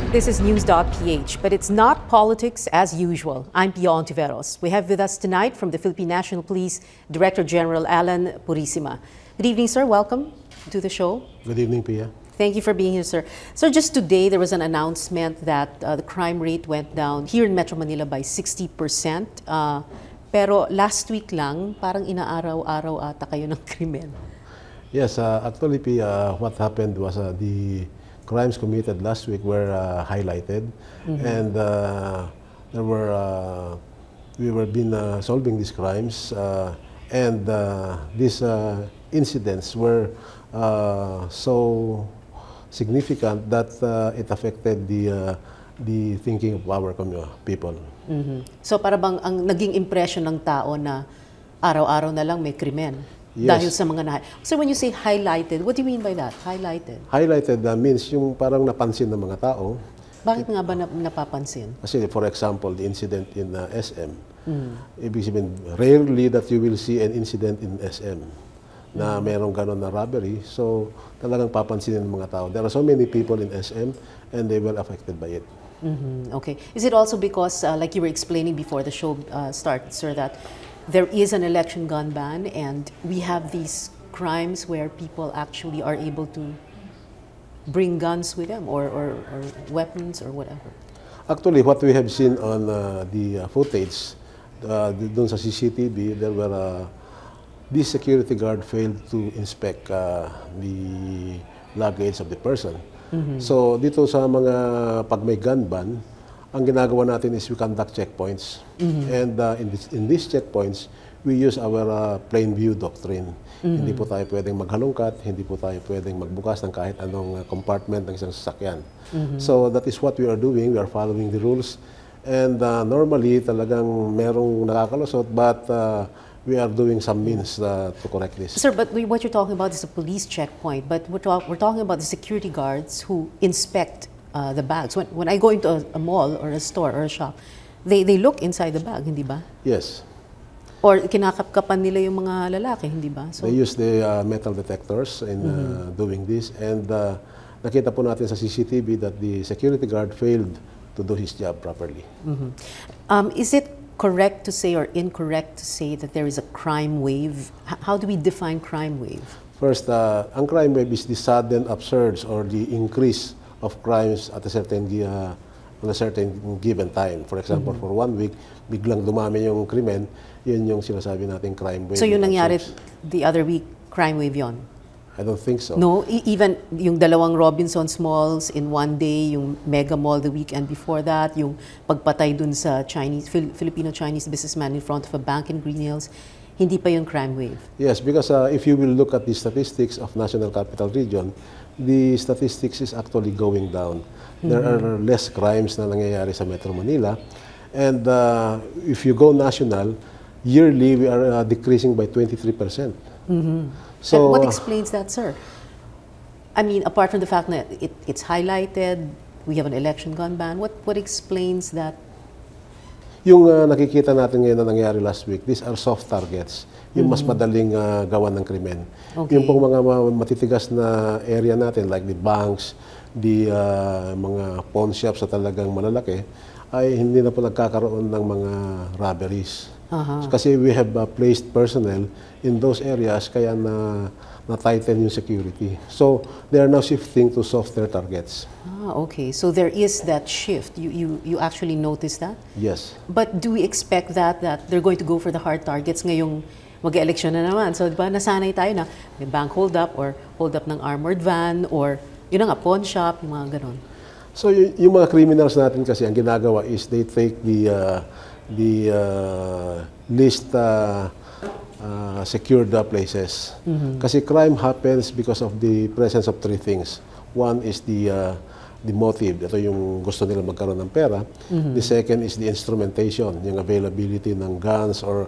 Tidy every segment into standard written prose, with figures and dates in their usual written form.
This is News.Ph, but it's not politics as usual. I'm Pia Ontiveros. We have with us tonight from the Philippine National Police, Director General Alan Purisima. Good evening, sir. Welcome to the show. Good evening, Pia. Thank you for being here, sir. Sir, just today there was an announcement that the crime rate went down here in Metro Manila by 60%. Pero last week lang, parang inaaraw-araw ata kayo ng krimen. Yes, actually, Pia, what happened was the crimes committed last week were highlighted, and we were been solving these crimes, and these incidents were so significant that it affected the thinking of our people. So para bang ang naging impression ng tao na araw-araw na lang may krimen? Yes. Dahil sa mga nahay. So when you say highlighted, what do you mean by that? Highlighted? Highlighted means yung parang napansin ng mga tao. Bakit nga ba napapansin? Kasi for example, the incident in SM. Ibig sabihin, rarely that you will see an incident in SM na merong ganon na robbery. So talagang papansinin ng mga tao. There are so many people in SM and they were affected by it. Okay. Is it also because, like you were explaining before the show started, sir, that there is an election gun ban and we have these crimes where people actually are able to bring guns with them or weapons or whatever? Actually, what we have seen on the footage, dun sa CCTV, there were this security guard failed to inspect the luggage of the person. So dito sa mga pag may gun ban, ang ginagawa natin is we conduct checkpoints. And in these checkpoints, we use our plain view doctrine. Hindi po tayo pwedeng maghalongkat, hindi po tayo pwedeng magbukas ng kahit anong compartment ng isang sasakyan. So that is what we are doing. We are following the rules. And normally, talagang merong nakakalusot, but we are doing some means to correct this. Sir, but what you're talking about is a police checkpoint, but we're talking about the security guards who inspect the bags. When I go into a mall or a store or a shop, they look inside the bag, hindi ba? Yes. Or kinakapkapan nila yung mga lalaki, hindi ba? So, they use the metal detectors in doing this, and nakita po natin sa CCTV that the security guard failed to do his job properly. Is it correct to say or incorrect to say that there is a crime wave? How do we define crime wave? First, ang crime wave is the sudden upsurge or the increase of crimes at a certain given time. For example, for 1 week, biglang dumami yung krimen, yun yung sinasabi nating crime wave. So yung nangyari the other week, crime wave yon? I don't think so. No? Even yung dalawang Robinsons malls in one day, yung Mega Mall the weekend before that, yung pagpatay dun sa Filipino-Chinese businessman in front of a bank in Green Hills, hindi pa yung crime wave? Yes, because if you will look at the statistics of National Capital Region, the statistics is actually going down. There are less crimes na nangyayari sa Metro Manila. And if you go national, yearly we are decreasing by 23%. So, and what explains that, sir? I mean, apart from the fact that it's highlighted, we have an election gun ban, what explains that? Yung nakikita natin ngayon na nangyari last week, these are soft targets. Yung mas madaling gawan ng krimen. Okay. Yung pong mga matitigas na area natin, like the banks, the mga pawn shops na talagang malalaki, ay hindi na po nagkakaroon ng mga robberies. So, kasi we have placed personnel in those areas, kaya na-tighten yung security. So, they are now shifting to softer targets. Okay. So there is that shift. You actually notice that? Yes. But do we expect that they're going to go for the hard targets ngayong mag-election na naman? So, di ba, nasanay tayo na may bank hold-up or hold-up ng armored van or yun na nga, pawn shop, yung mga ganon. So, yung mga criminals natin kasi, ang ginagawa is they take the least secured places. Kasi crime happens because of the presence of three things. One is the motive. Ito yung gusto nila magkaroon ng pera. The second is the instrumentation, yung availability ng guns or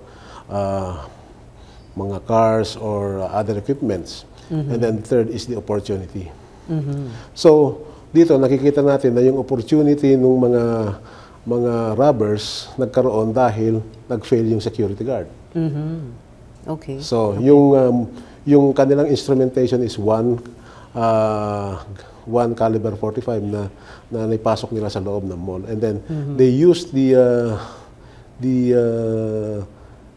mga cars or other equipments. And then third is the opportunity. So, dito nakikita natin na yung opportunity ng mga robbers nagkaroon dahil nag-fail yung security guard. Okay. So, yung kanilang instrumentation is one, 1 caliber 45 na naipasok nila sa loob ng mall. And then they used the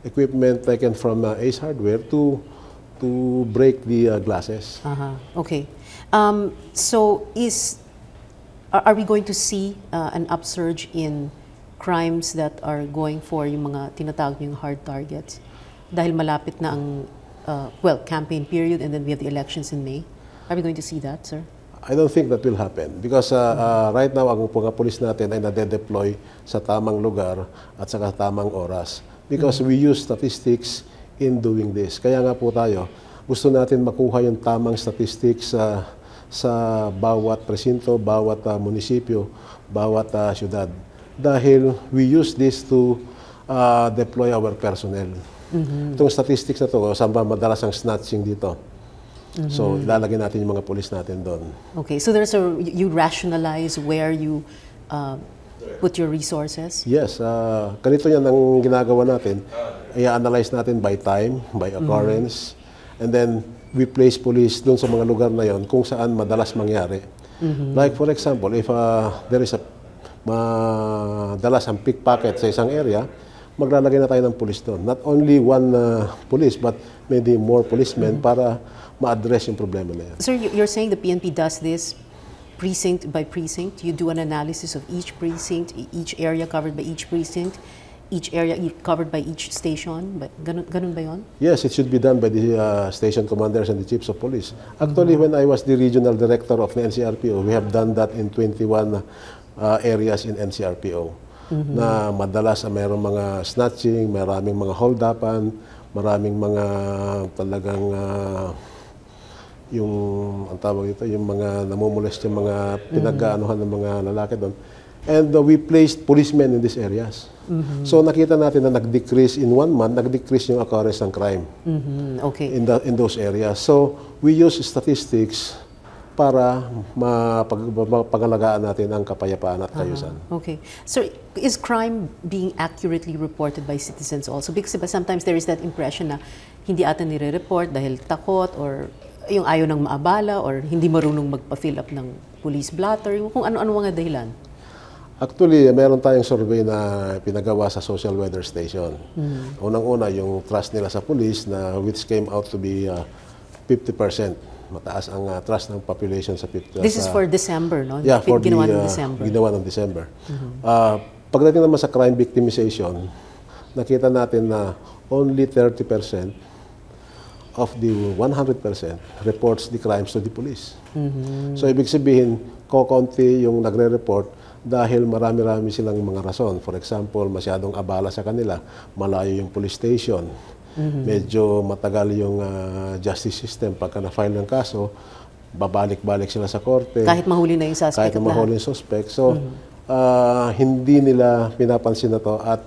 equipment taken from Ace Hardware to break the glasses. Okay. So are we going to see an upsurge in crimes that are going for yung mga tinatawag yung hard targets? Dahil malapit na ang, campaign period and then we have the elections in May. Are we going to see that, sir? I don't think that will happen because right now ang mga pulis natin ay nade-deploy sa tamang lugar at sa tamang oras because we use statistics in doing this. Kaya nga po tayo, gusto natin makuha yung tamang statistics sa bawat presinto, bawat munisipyo, bawat syudad. Dahil we use this to deploy our personnel. Itong statistics na to, saan ba madalas ang snatching dito? So, ilalagay natin yung mga pulis natin doon. Okay, so you rationalize where you put your resources? Yes, ganito yan ang ginagawa natin. I-analyze natin by time, by occurrence, and then we place police doon sa mga lugar na yon kung saan madalas mangyari. Like for example, if there is a madalas ang pickpocket sa isang area, maglalagay na tayo ng police doon. Not only one police, but maybe more policemen para ma-address yung problema na yan. Sir, you're saying the PNP does this precinct by precinct? You do an analysis of each precinct, each area covered by each precinct, each area covered by each station? Ganun ba yun? Yes, it should be done by the station commanders and the chiefs of police. Actually, when I was the regional director of the NCRPO, we have done that in 21 areas in NCRPO. Na madalas mayroong mga snatching, maraming mga hold-upan, maraming mga talagang yung ang tawag ito, yung mga namumulest yung mga pinag-aanuhan ng mga lalaki doon. And we placed policemen in these areas. So nakita natin na nag-decrease in 1 month, nag-decrease yung occurrence ng crime okay. in those areas. So we use statistics para mapagalagaan natin ang kapayapaan at kayusan. Okay. So, is crime being accurately reported by citizens also? Because sometimes there is that impression na hindi ata nire-report dahil takot or yung ayaw nang maabala or hindi marunong magpa-fill up ng police blotter, kung ano-ano mga dahilan. Actually, meron tayong survey na pinagawa sa Social Weather Station. Unang-una, yung trust nila sa police na which came out to be 50%. Mataas ang trust ng population sa 50%. This is for December, no? Yeah, for ginawa ng December. Ginawa ng December. Pagdating naman sa crime victimization, nakita natin na only 30% of the 100% reports the crimes to the police. So, ibig sabihin, kokonti yung nagre-report dahil marami-rami silang mga rason. For example, masyadong abala sa kanila, malayo yung police station, medyo matagal yung justice system. Pagka na-file ng kaso, babalik-balik sila sa korte. Kahit mahuli na yung suspect. Kahit mahuli yung suspect. So, hindi nila pinapansin na to at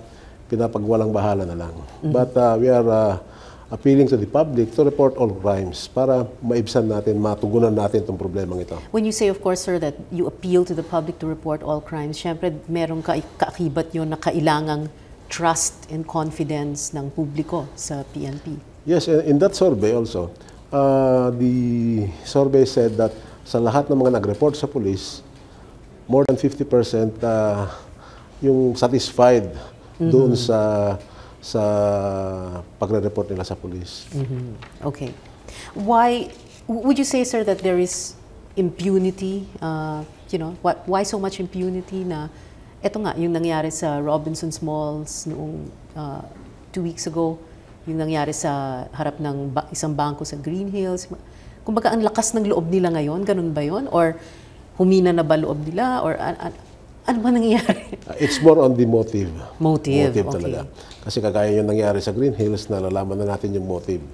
pinapagwalang bahala na lang. But we are appealing to the public to report all crimes para maibsan natin, matugunan natin itong problemang ito. When you say, of course, sir, that you appeal to the public to report all crimes, syempre, merong kaakibat yun na kailangang trust and confidence ng publiko sa PNP. Yes, in that survey also, the survey said that sa lahat ng mga nag-report sa police, more than 50% yung satisfied doon sa pagre-report nila sa police. Okay. Why would you say, sir, that there is impunity? Why so much impunity na ito nga, yung nangyari sa Robinson's Malls noong 2 weeks ago, yung nangyari sa harap ng isang bangko sa Green Hills. Kumbaga, ang lakas ng loob nila ngayon, ganun ba yun? Or humina na ba loob nila? Or ano ba nangyayari? It's more on the motive. Motive, okay. Talaga. Kasi kagaya yung nangyari sa Green Hills, nalalaman na natin yung motive.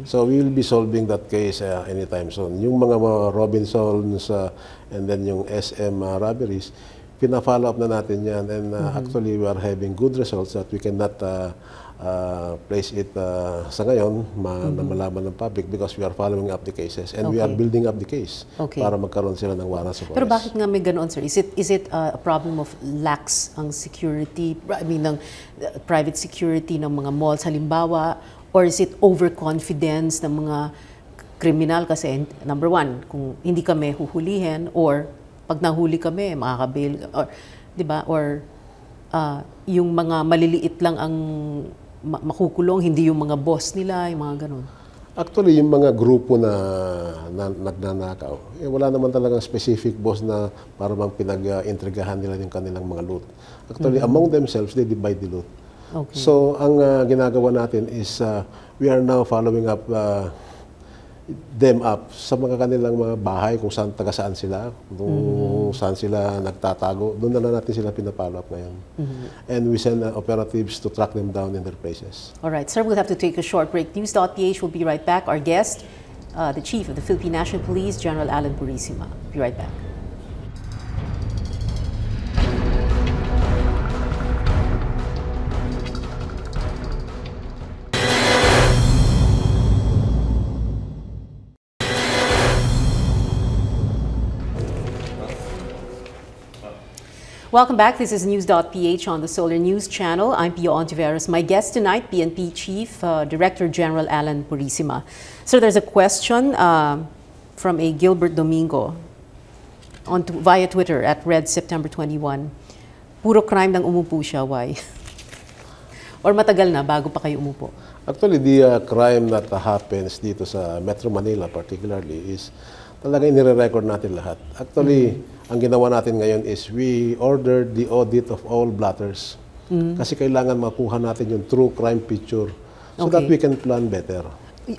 So we will be solving that case anytime soon. Yung mga Robinsons and then yung SM robberies, pina-follow up na natin yan. And actually, we are having good results that we cannot place it sa ngayon na malaman ng public because we are following up the cases and we are building up the case para magkaroon sila ng warrants of arrest. Pero bakit nga may ganoon, sir? Is it a problem of lax ang security, ng private security ng mga malls halimbawa, or is it overconfidence ng mga kriminal kasi, number one, kung hindi kami huhulihin or pag nahuli kami, makakabail, or, di ba, or yung mga maliliit lang ang makukulong, hindi yung mga boss nila, yung mga ganun. Actually, yung mga grupo na nagnanakaw, wala naman talagang specific boss na para bang pinag-intrigahan nila yung kanilang mga loot. Actually, among themselves, they divide the loot. Okay. So, ang ginagawa natin is we are now following up them up sa mga kanilang mga bahay, kung saan, taga-saan sila, kung saan sila nagtatago. Doon na lang natin sila pinapollow up ngayon. And we send operatives to track them down in their places. All right, sir, we'll have to take a short break. News.Ph will be right back. Our guest, the Chief of the Philippine National Police, General Alan Purisima. Be right back. Welcome back. This is News.Ph on the Solar News Channel. I'm Pio Ontiveros. My guest tonight, PNP Chief Director General Alan Purisima. So there's a question from a Gilbert Domingo via Twitter at Red September 21. Puro crime nang umupo siya, why? Or matagal na bago pa kayo umupo? Actually, the crime that happens dito sa Metro Manila particularly is talaga inire-record natin lahat. Actually, ang ginawa natin ngayon is we ordered the audit of all blotters. Kasi kailangan makuha natin yung true crime picture so that we can plan better.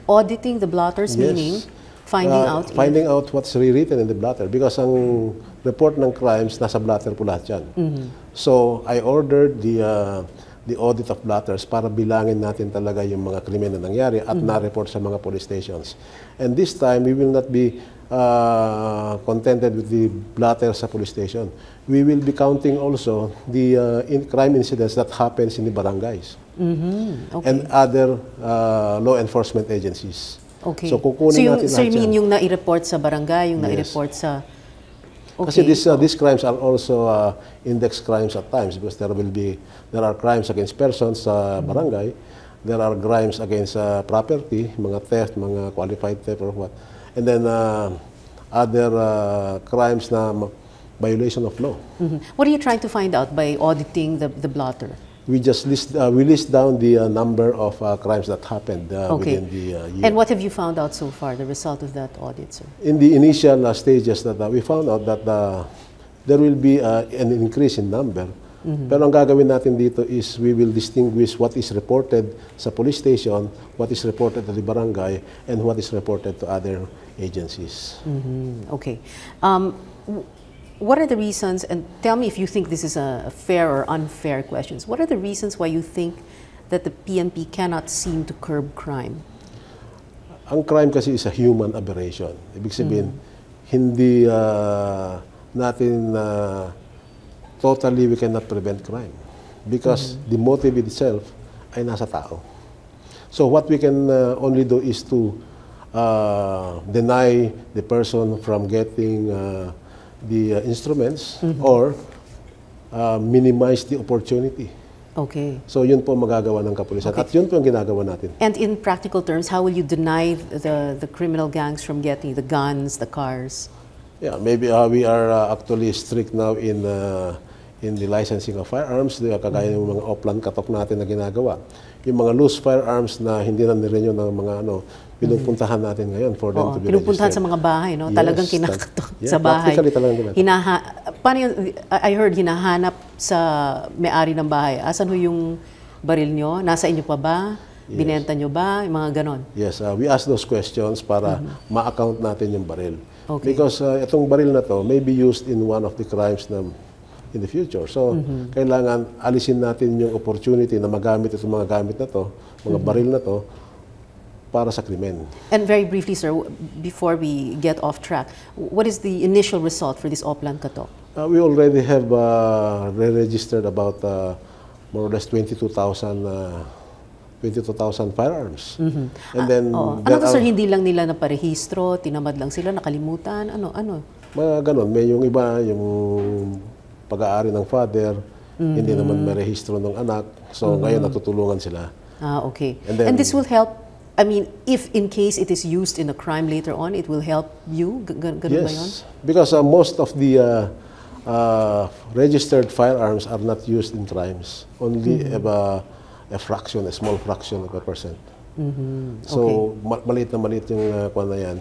Auditing the blotters, meaning finding out what's rewritten in the blotter. Because ang report ng crimes, nasa blotter po lahat yan. So, I ordered the audit of blotters para bilangin natin talaga yung mga krimen na nangyari at na-report sa mga police stations. And this time, we will not be contented with the blotter sa police station. We will be counting also the crime incidents that happens in the barangays and other law enforcement agencies. Okay. So, kukunin natin lahat yan. So, you mean yung nai-report sa barangay, yung nai-report sa... Okay. Kasi these crimes are also index crimes at times because there are crimes against persons sa barangay, there are crimes against property, mga theft, mga qualified theft or what, and then other crimes na violation of law. What are you trying to find out by auditing the blotter? We just list down the number of crimes that happened within the year. And what have you found out so far, the result of that audit, sir? In the initial stages that we found out that there will be an increase in number. Pero ang gagawin natin dito is we will distinguish what is reported sa police station, what is reported to the barangay, and what is reported to other agencies. Okay. What are the reasons, and tell me if you think this is a fair or unfair questions, what are the reasons why you think that the PNP cannot seem to curb crime? Ang crime kasi is a human aberration. Ibig sabihin, hindi natin totally we cannot prevent crime because the motive itself ay nasa tao. So what we can only do is to deny the person from getting the instruments or minimize the opportunity. Okay. So yun po magagawa ng kapulisan at yun po ang ginagawa natin. And in practical terms, how will you deny the criminal gangs from getting the guns, the cars? Yeah, maybe we are actually strict now in the licensing of firearms. Kagaya ng mga offline katok natin na ginagawa. Yung mga loose firearms na hindi na nirenew ng mga pinupuntahan natin ngayon for them to be pinupuntahan registered. sa mga bahay, no? Talagang kinakatok sa bahay. Talagang paano yun? I heard hinahanap sa may-ari ng bahay. Asan ho yung baril nyo? Nasa inyo pa ba? Binenta nyo ba? Yung mga ganon. Yes, we ask those questions para ma-account natin yung baril. Okay. Because itong baril na to may be used in one of the crimes na in the future. So, kailangan alisin natin yung opportunity na magamit itong mga gamit na to, mga baril na to, para sa krimen. And very briefly, sir, before we get off track, what is the initial result for this Oplan Katok? We already have re-registered about more or less 22,000 firearms. And then, ano to, sir, hindi lang nila naparehistro, tinamad lang sila, nakalimutan, ano? Mga ganon. May yung iba, yung pag-aari ng father, hindi naman may rehistro ng anak. So, ngayon natutulungan sila. Okay. And this will help, I mean, if in case it is used in a crime later on, it will help you? Ganun ba yun? Yes, because most of the registered firearms are not used in crimes. Only a fraction, a small fraction of a percent. So, maliit yung kwan na yan,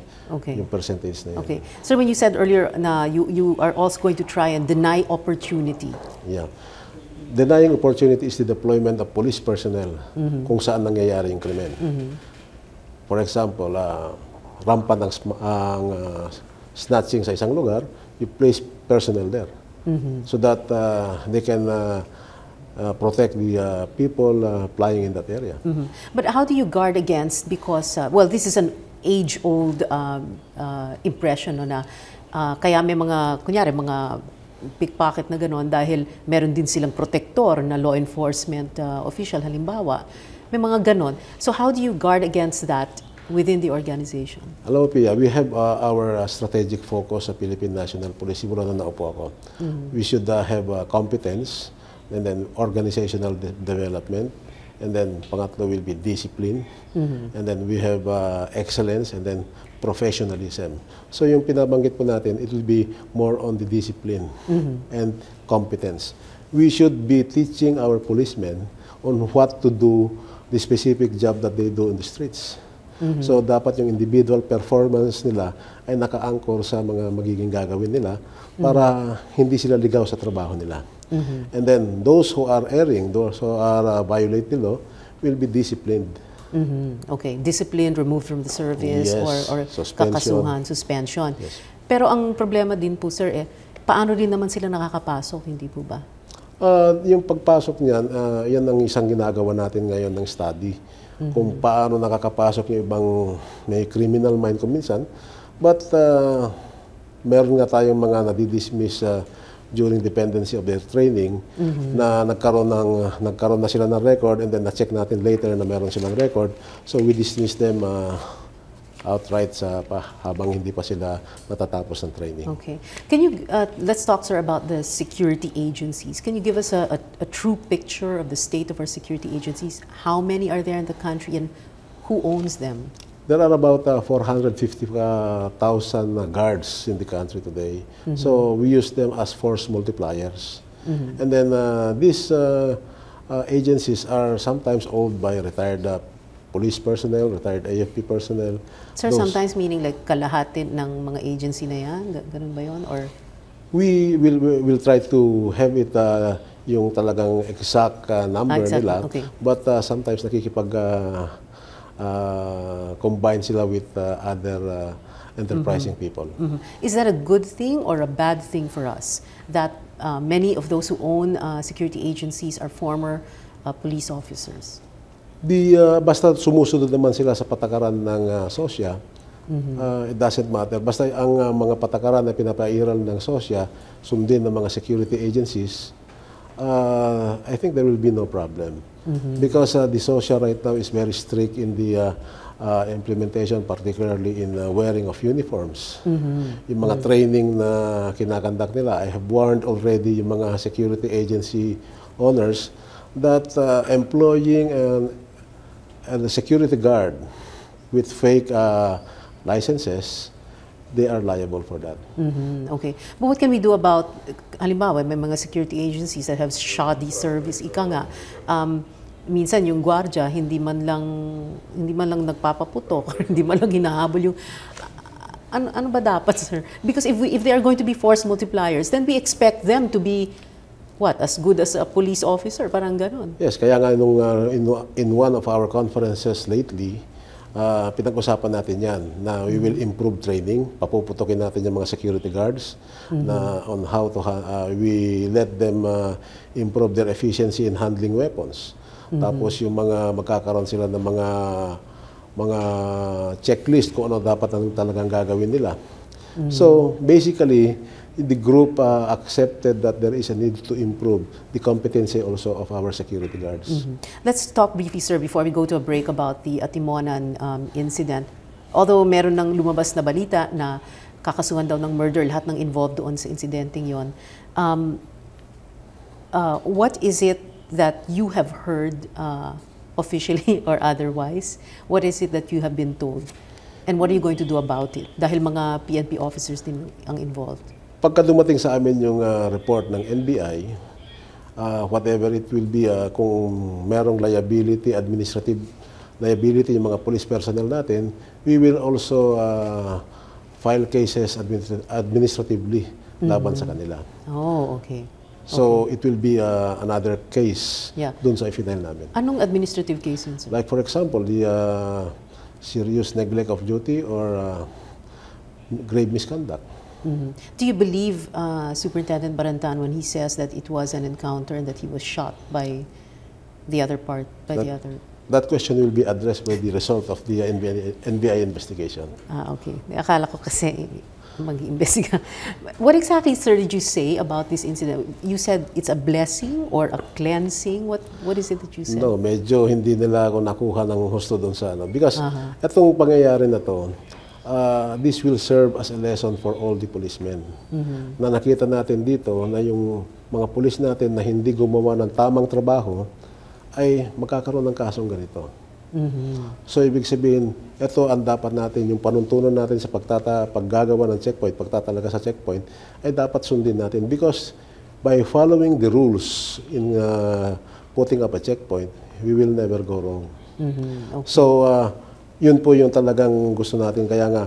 yung percentage na yan. Okay. So, when you said earlier na you are also going to try and deny opportunity. Yeah. Denying opportunity is the deployment of police personnel kung saan nangyayari yung krimen. For example, rampant ang snatching sa isang lugar, you place personnel there so that they can protect the people flying in that area. But how do you guard against, because, well, this is an age-old impression no, na kaya may mga, kunyari, mga pickpocket na gano'n dahil meron din silang protector na law enforcement official, halimbawa. May mga gano'n. So how do you guard against that within the organization? Alam mo, Pia, we have our strategic focus sa Philippine National Police. Siguro na naupo ako. We should have competence, and then organizational development, and then pangatlo will be discipline, and then we have excellence, and then professionalism. So yung pinabanggit po natin, it will be more on the discipline and competence. We should be teaching our policemen on what to do, the specific job that they do in the streets. So dapat yung individual performance nila ay naka-anchor sa mga magiging gagawin nila para hindi sila ligaw sa trabaho nila. And then those who are erring, those who are violate the law, will be disciplined. Okay, disciplined, removed from the service, yes, or suspension. kakasuhan, suspension. Yes. Pero ang problema din po, sir, paano din naman sila nakakapasok, hindi po ba? Yung pagpasok niyan, yan ang isang ginagawa natin ngayon ng study. Kung paano nakakapasok yung ibang may criminal mind kung minsan. But meron nga tayong mga nadidismiss during dependency of their training na nagkaroon na sila ng record, and then na-check natin later na meron silang record. So we dismiss them outright habang hindi pa sila natatapos ng training. Okay. Can you, let's talk, sir, about the security agencies. Can you give us a true picture of the state of our security agencies? How many are there in the country, and who owns them? There are about 450,000 guards in the country today. So we use them as force multipliers. And then these agencies are sometimes owned by retired police personnel, retired AFP personnel. Sir, sometimes meaning like kalahati ng mga agency na yan? Ganun ba yun? Or? We will try to have it yung talagang exact number nila. Okay. But sometimes combine sila with other enterprising people. Is that a good thing or a bad thing for us that many of those who own security agencies are former police officers? Basta sumusunod naman sila sa patakaran ng SOSYA, it doesn't matter. Basta ang mga patakaran na pinapairal ng SOSYA sundin ng mga security agencies, I think there will be no problem. Because the SOSYA right now is very strict in the implementation, particularly in wearing of uniforms. Yung mga training na kinakandak nila, I have warned already yung mga security agency owners that employing a security guard with fake licenses, they are liable for that. Okay. But what can we do about, halimbawa, may mga security agencies that have shoddy service. Ika nga, minsan yung gwardiya, hindi man lang nagpapaputok, hindi man lang hinahabol yung, ano ba dapat, sir? Because if they are going to be force multipliers, then we expect them to be, what, as good as a police officer, parang ganon. Yes, kaya nga in one of our conferences lately, pinag-usapan natin yan na we will improve training. Papuputokin natin yung mga security guards na on how to we let them improve their efficiency in handling weapons. Tapos yung mga magkakaroon sila ng mga checklist kung ano dapat ang talagang gagawin nila. So basically, the group accepted that there is a need to improve the competency also of our security guards. Let's talk briefly, sir, before we go to a break about the Atimonan incident. Although meron ng lumabas na balita na kakasuhan daw ng murder lahat ng involved doon sa insidenteng yon. What is it that you have heard officially or otherwise? What is it that you have been told? And what are you going to do about it? Dahil mga PNP officers din ang involved. Pagka dumating sa amin yung report ng NBI, whatever it will be, kung merong liability, administrative liability yung mga police personnel natin, we will also file cases administratively laban sa kanila. Oh, okay. So, it will be another case dun sa i-file namin. Anong administrative case yun, sir? Like for example, the serious neglect of duty or grave misconduct. Do you believe Superintendent Barantan when he says that it was an encounter and that he was shot by the other part, That question will be addressed by the result of the NBI investigation. Okay. Akala ko kasi mag-iimbestiga. What exactly, sir, did you say about this incident? You said it's a blessing or a cleansing? What is it that you said? No, medyo hindi nila ako nakuha ng husto doon sa ano. Because itong pangyayari na to, this will serve as a lesson for all the policemen. Na nakita natin dito na yung mga pulis natin na hindi gumawa ng tamang trabaho ay magkakaroon ng kasong ganito. So, ibig sabihin, ito ang dapat natin, yung panuntunan natin sa paggagawa ng checkpoint, pagtatalaga sa checkpoint, ay dapat sundin natin. Because by following the rules in putting up a checkpoint, we will never go wrong. Okay. So, yun po yung talagang gusto natin. Kaya nga,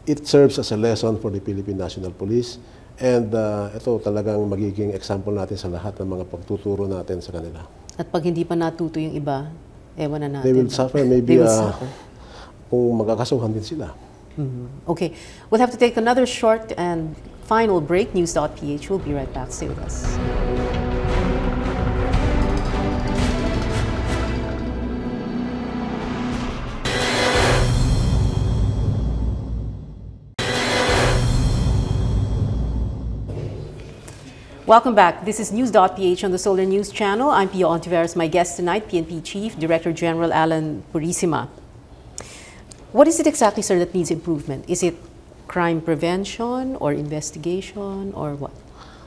it serves as a lesson for the Philippine National Police. And ito talagang magiging example natin sa lahat ng mga pagtuturo natin sa kanila. At pag hindi pa natuto yung iba, ewan na natin. They will suffer, maybe kung magkakasuhan din sila. Okay, we'll have to take another short and final break. News.Ph will be right back. Stay with us. Welcome back. This is News.Ph on the Solar News Channel. I'm Pio Ontiveros. My guest tonight, PNP Chief Director General Alan Purisima. What is it exactly, sir, that needs improvement? Is it crime prevention or investigation or what?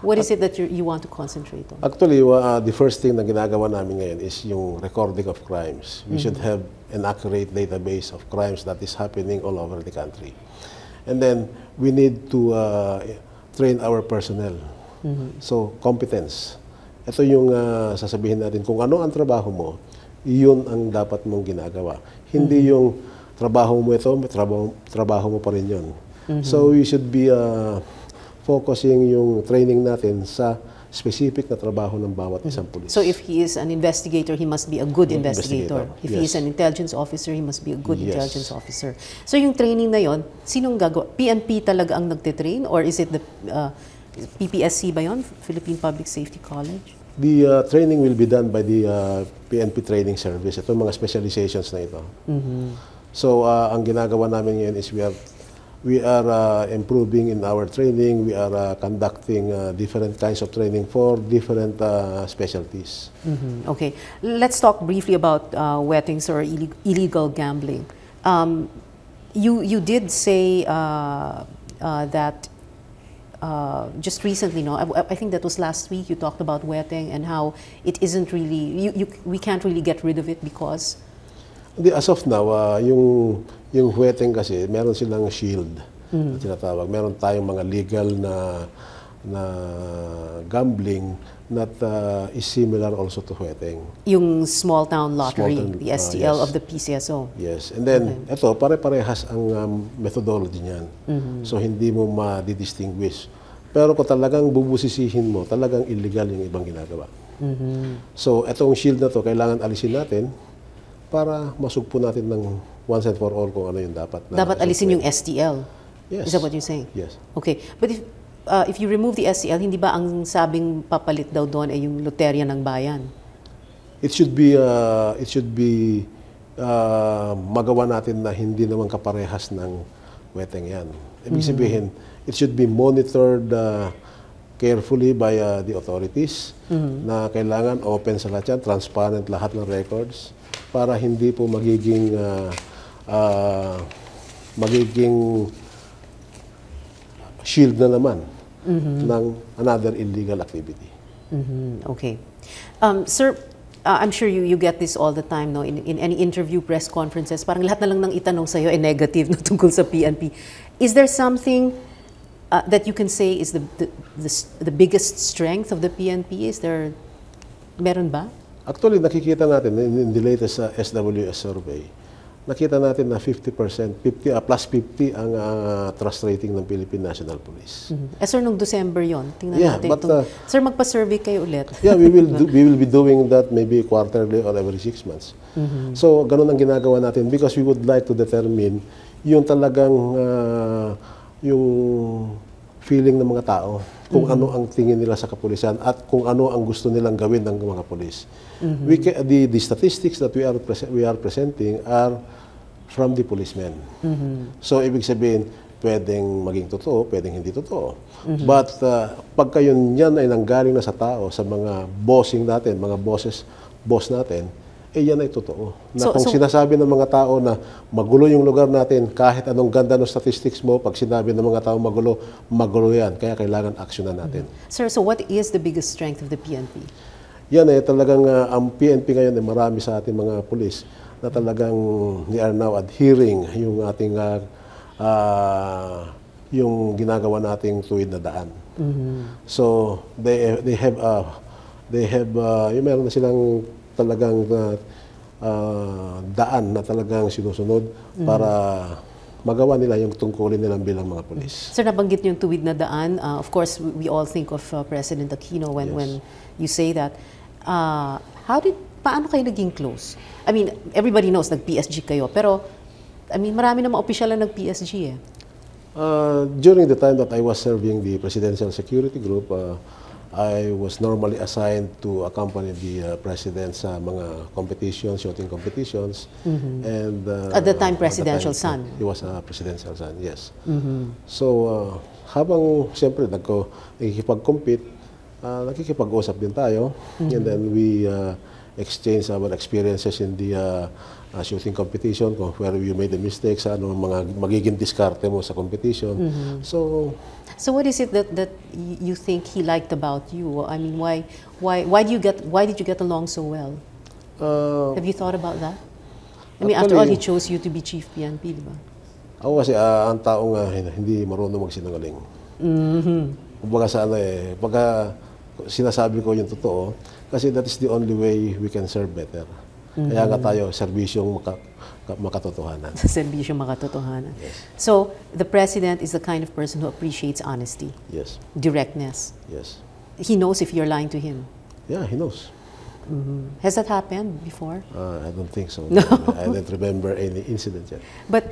What is it that you want to concentrate on? Actually, the first thing na ginagawa namin ngayon is yung recording of crimes. We should have an accurate database of crimes that is happening all over the country. And then, we need to train our personnel. So, competence. Ito yung sasabihin natin, kung ano ang trabaho mo, yun ang dapat mong ginagawa. Hindi yung trabaho mo ito, trabaho mo pa rin yun. So, we should be focusing yung training natin sa specific na trabaho ng bawat isang pulis. So, if he is an investigator, he must be a good investigator. If he is an intelligence officer, he must be a good intelligence officer. So, yung training na yon, sinong gagawa? PNP talaga ang nagtitrain or is it the PPSC ba yun? Philippine Public Safety College? The training will be done by the PNP Training Service. Ito mga specializations na ito. So, ang ginagawa namin ngayon is we are improving in our training. We are conducting different kinds of training for different specialties. Okay. Let's talk briefly about wettings or illegal gambling. You did say that just recently, no, I think that was last week, you talked about wetting and how it isn't really, we can't really get rid of it because? As of now, yung wetting kasi, meron silang shield, tinatawag. Meron tayong mga legal na gambling that is similar also to wetting. Yung small town lottery, the STL of the PCSO. Yes. And then, ito, pare-parehas ang methodology niyan. So, hindi mo ma-distinguish. Pero kung talagang bubusisihin mo, talagang illegal yung ibang ginagawa. So, itong shield na to, kailangan alisin natin para masugpo natin ng once and for all kung ano yung dapat. Dapat alisin yung STL? Yes. Is that what you're saying? Yes. Okay. But if you remove the STL, hindi ba ang sabing papalit daw doon ay yung loterya ng bayan? It should be magawa natin na hindi naman kaparehas ng wetting yan. Ibig sabihin, it should be monitored carefully by the authorities na kailangan open sa lahat yan, transparent lahat ng records para hindi po magiging shield na naman ng another illegal activity. Okay. Sir, I'm sure you get this all the time, no? In any interview, press conferences, parang lahat na lang ng itanong sa'yo ay negative no, tungkol sa PNP. Is there something that you can say is the biggest strength of the PNP? Is there, meron ba? Actually, nakikita natin in the latest SWS survey, nakita natin na 50%, plus 50 ang trust rating ng Philippine National Police. Sir, nung December yon, tingnan natin. But, sir, magpa-survey kayo ulit. Yeah, we will be doing that maybe quarterly or every 6 months. So, ganun ang ginagawa natin because we would like to determine yung talagang yung feeling ng mga tao, kung ano ang tingin nila sa kapulisan at kung ano ang gusto nilang gawin ng mga pulis. The statistics that we are presenting are from the policemen. So, ibig sabihin, pwedeng maging totoo, pwedeng hindi totoo. But pagka yun yan ay nanggaling na sa tao, sa mga bossing natin, mga boss natin, yan ay totoo. Na kung sinasabi ng mga tao na magulo yung lugar natin, kahit anong ganda ng statistics mo, pag sinabi ng mga tao magulo, magulo yan. Kaya kailangan aksyonan natin. Sir, so what is the biggest strength of the PNP? Yan talagang ang PNP ngayon ay marami sa ating mga pulis na talagang they are now adhering yung ating yung ginagawa nating tuwid na daan. So they have yung meron na silang talagang daan na talagang sinusunod para magawa nila yung tungkulin nilang bilang mga pulis. Sir, nabanggit niyo yung tuwid na daan. Of course, we all think of President Aquino when you say that. Paano kayo naging close? I mean, everybody knows nag-PSG kayo, pero I mean, marami namang opisyal na nag-PSG eh. During the time that I was serving the Presidential Security Group, I was normally assigned to accompany the President sa mga competitions, shooting competitions. And at the time, presidential son. He was a presidential son, yes. So, habang siyempre nakikipag-compete, nakikipag-usap din tayo. And then we exchange our experiences in the shooting competition, where you made the mistakes, ano mga magiging diskarte mo sa competition. So what is it that you think he liked about you? I mean, why did you get along so well? Have you thought about that? I mean, after all, he chose you to be Chief PNP, di ba? Ako kasi ang taong hindi marunong magsinungaling. Kumbaga sa pagka sinasabi ko yung totoo, kasi that is the only way we can serve better. Kaya nga tayo, serbisyong makatotohanan. Serbisyong makatotohanan. Yes. So, the President is the kind of person who appreciates honesty. Yes. Directness. Yes. He knows if you're lying to him. Yeah, he knows. Has that happened before? I don't think so. No. I don't remember any incident yet. But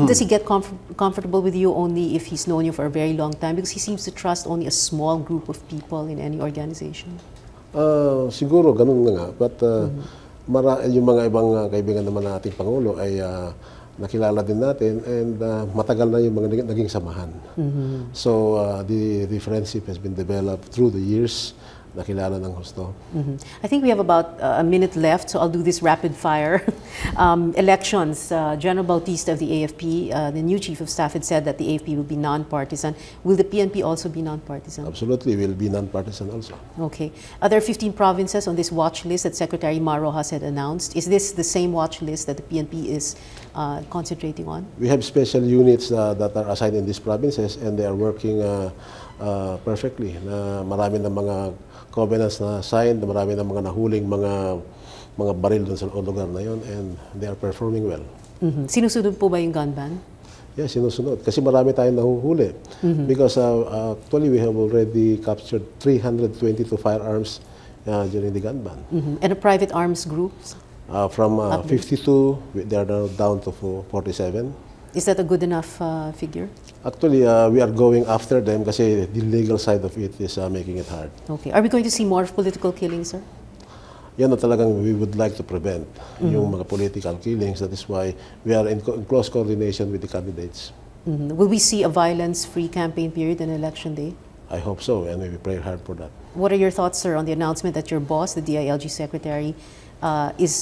does he get comfortable with you only if he's known you for a very long time? Because he seems to trust only a small group of people in any organization. Siguro, ganun na nga. But yung mga ibang kaibigan naman ng ating Pangulo ay nakilala din natin and matagal na yung mga naging samahan. So the friendship has been developed through the years. Nakilala ng gusto. I think we have about a minute left, so I'll do this rapid fire. Elections, General Bautista of the AFP, the new Chief of Staff, had said that the AFP will be non-partisan. Will the PNP also be non-partisan? Absolutely, we'll be non-partisan also. Okay. Are there 15 provinces on this watch list that Secretary Mar Rojas had announced? Is this the same watch list that the PNP is concentrating on? We have special units that are assigned in these provinces and they are working perfectly. Marami ng mga covenants na signed, marami ng mga nahuling mga baril dun sa lugar na yon and they are performing well. Sinusunod po ba yung gun ban? Yes, sinusunod. Kasi marami tayong nahuhuli. Because actually we have already captured 322 firearms during the gun ban. And the private arms groups? From 52, they are now down to 47. Is that a good enough figure? Actually, we are going after them kasi the legal side of it is making it hard. Okay. Are we going to see more of political killings, sir? Yan na talagang we would like to prevent yung mga political killings. That is why we are in close coordination with the candidates. Will we see a violence-free campaign period on election day? I hope so, and we pray hard for that. What are your thoughts, sir, on the announcement that your boss, the DILG Secretary,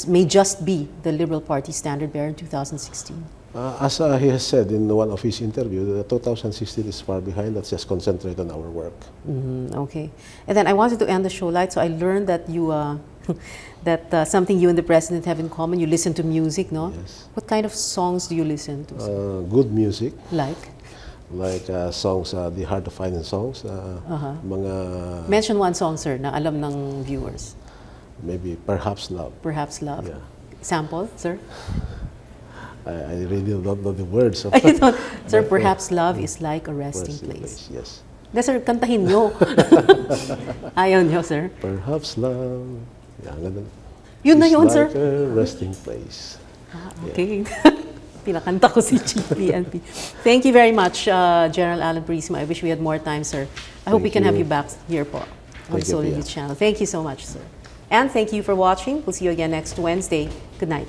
may just be the Liberal Party standard bearer in 2016? As he has said in one of his interviews, 2016 is far behind. Let's just concentrate on our work. Okay. And then I wanted to end the show light, so I learned that you that something you and the President have in common. You listen to music, no? Yes. What kind of songs do you listen to, sir? Good music. Like Songs, the hard to find in songs. Mga mention one song, sir, na alam ng viewers. maybe Perhaps Love. Perhaps Love. Yeah. Sample, sir? I really don't know the words of I don't. Sir, Perhaps Love is like a resting place. Yes. Na, sir, kantahin nyo. Ayaw nyo, sir. Perhaps love. Yeah, ganun. Yun na It's yun, like sir. a resting place. Okay. Pinakanta ko si GPNP. Thank you very much, General Alan Purisima. I wish we had more time, sir. I hope we Thank can have you. you back here po on Thank you, Solar Pia. News Channel. Thank you so much, sir. And thank you for watching. We'll see you again next Wednesday. Good night.